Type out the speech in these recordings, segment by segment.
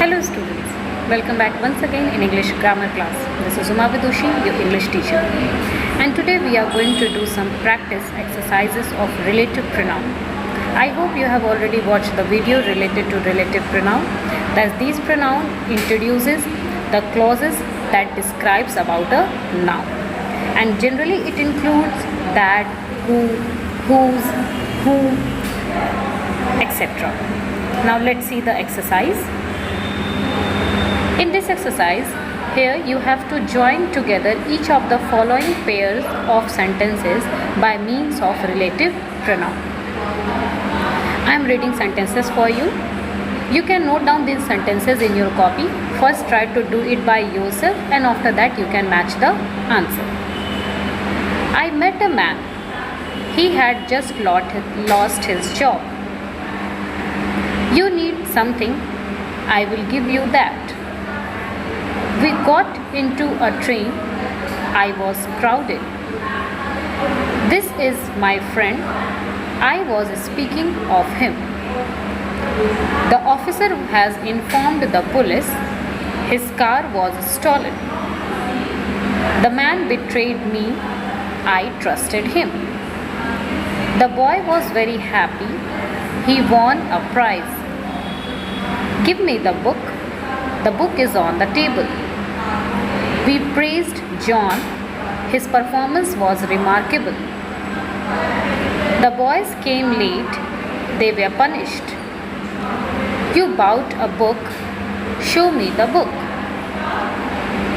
Hello students, welcome back once again in English grammar class. This is Uma Vidushi, your English teacher. And today we are going to do some practice exercises of relative pronoun. I hope you have already watched the video related to relative pronoun. Thus these pronoun introduces the clauses that describes about a noun. And generally it includes that, who, whose, whom, etc. Now let's see the exercise. In this exercise, here you have to join together each of the following pairs of sentences by means of relative pronoun. I am reading sentences for you. You can note down these sentences in your copy. First try to do it by yourself and after that you can match the answer. I met a man. He had just lost his job. You need something. I will give you that. We got into a train. I was crowded. This is my friend. I was speaking of him. The officer has informed the police. His car was stolen. The man betrayed me. I trusted him. The boy was very happy. He won a prize. Give me the book. The book is on the table. We praised John. His performance was remarkable. The boys came late. They were punished. You bought a book. Show me the book.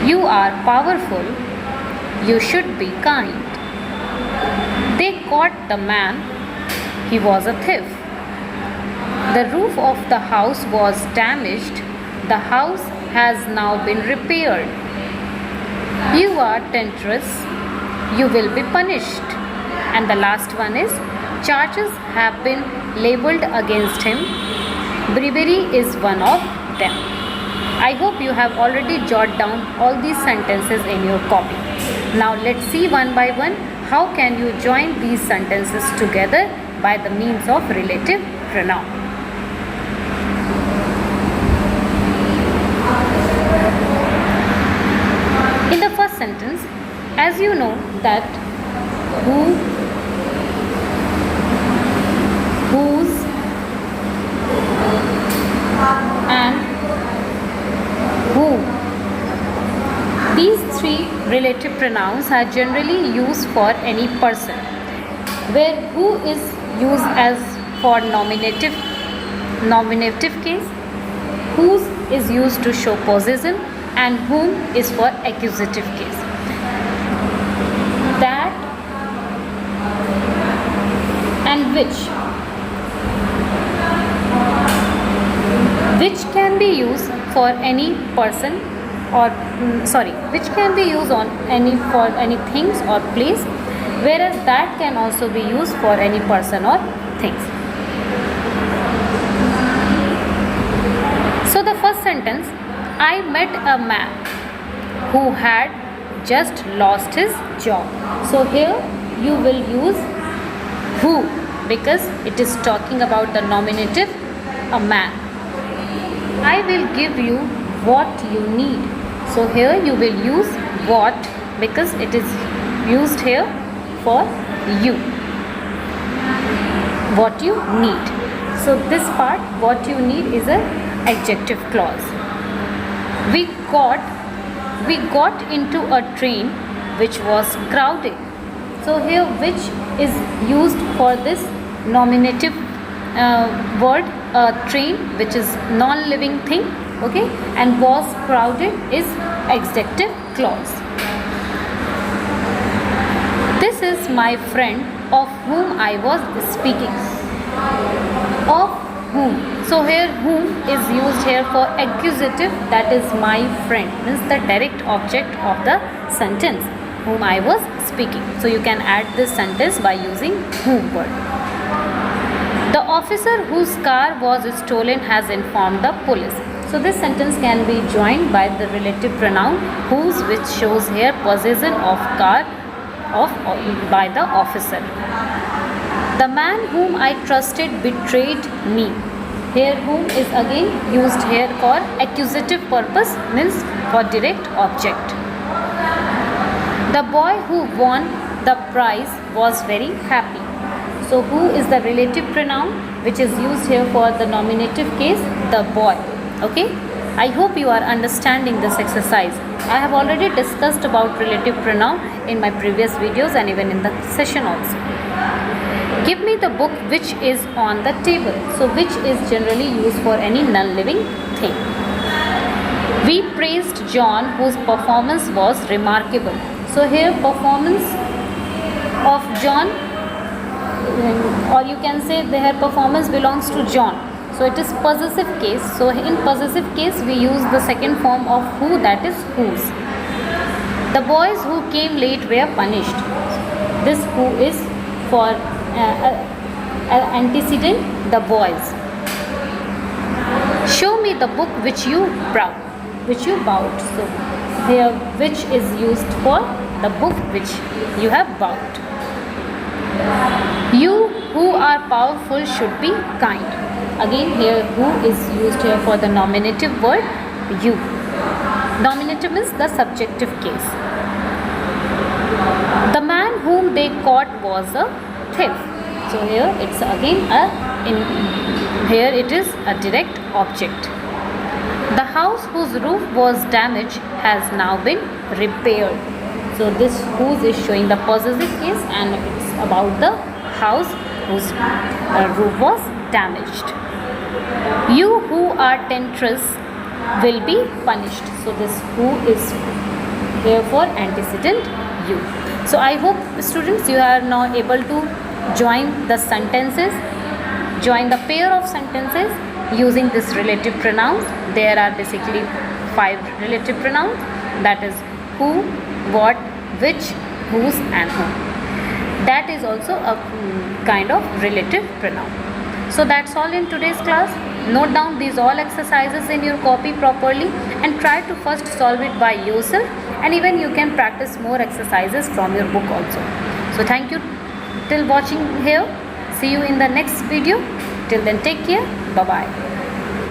You are powerful. You should be kind. They caught the man. He was a thief. The roof of the house was damaged. The house has now been repaired. You are treacherous. You will be punished. And the last one is, charges have been labeled against him. Bravery is one of them. I hope you have already jotted down all these sentences in your copy. Now let's see one by one how can you join these sentences together by the means of relative pronoun. In the first sentence, as you know that who, whose and who, these three relative pronouns are generally used for any person, where who is used as for nominative case, whose is used to show possession, and whom is for accusative case. That and which can be used for any person or which can be used on for any things or place, whereas that can also be used for any person or things. So the first sentence, I met a man who had just lost his job. So here you will use who because it is talking about the nominative, a man. I will give you what you need. So here you will use what because it is used here for you. What you need. So this part, what you need, is an adjective clause. We got into a train which was crowded. So here which is used for this nominative word, train, which is non-living thing, okay, and was crowded is adjective clause. This is my friend of whom I was speaking. Of whom. So here whom is used here for accusative, that is my friend, means the direct object of the sentence, whom I was speaking. So you can add this sentence by using whom word. The officer whose car was stolen has informed the police. So this sentence can be joined by the relative pronoun whose, which shows here possession of car by the officer. The man whom I trusted betrayed me. Here whom is again used here for accusative purpose, means for direct object. The boy who won the prize was very happy. So who is the relative pronoun which is used here for the nominative case? The boy. Okay. I hope you are understanding this exercise. I have already discussed about relative pronoun in my previous videos and even in the session also. Give me the book which is on the table. So which is generally used for any non-living thing. We praised John whose performance was remarkable. So here performance of John, or you can say their performance belongs to John. So it is possessive case. So in possessive case we use the second form of who, that is whose. The boys who came late were punished. This who is for antecedent, the boys. Show me the book which you bought. So here which is used for the book which you have bought. You who are powerful should be kind. Again here who is used here for the nominative word you. Nominative is the subjective case. The man whom they caught was a thief. So here it's again here it is a direct object. The house whose roof was damaged has now been repaired. So this whose is showing the possessive case and it's about the house whose roof was damaged. You who are temptress will be punished. So this who is here for antecedent you. So I hope students you are now able to join the sentences, join the pair of sentences using this relative pronouns. There are basically 5 relative pronouns, that is who, what, which, whose and whom. That is also a kind of relative pronoun. So that's all in today's class. Note down these all exercises in your copy properly and try to first solve it by yourself, and even you can practice more exercises from your book also. So thank you till watching here. See you in the next video. Till then, take care. Bye bye.